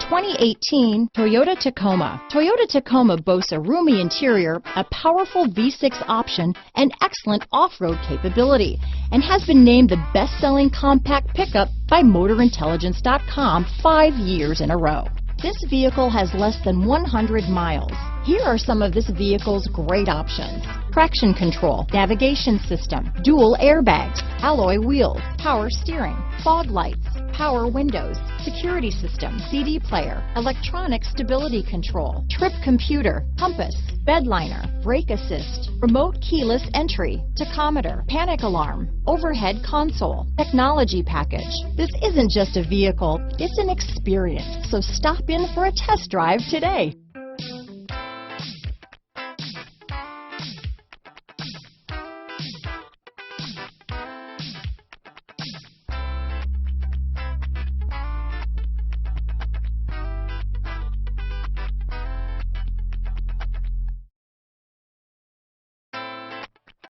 2018 Toyota Tacoma. Toyota Tacoma boasts a roomy interior, a powerful V6 option, and excellent off-road capability, and has been named the best-selling compact pickup by MotorIntelligence.com 5 years in a row. This vehicle has less than 100 miles. Here are some of this vehicle's great options: traction control, navigation system, dual airbags, alloy wheels, power steering, fog lights, power windows, security system, CD player, electronic stability control, trip computer, compass, bed liner, brake assist, remote keyless entry, tachometer, panic alarm, overhead console, technology package. This isn't just a vehicle, it's an experience. So stop in for a test drive today.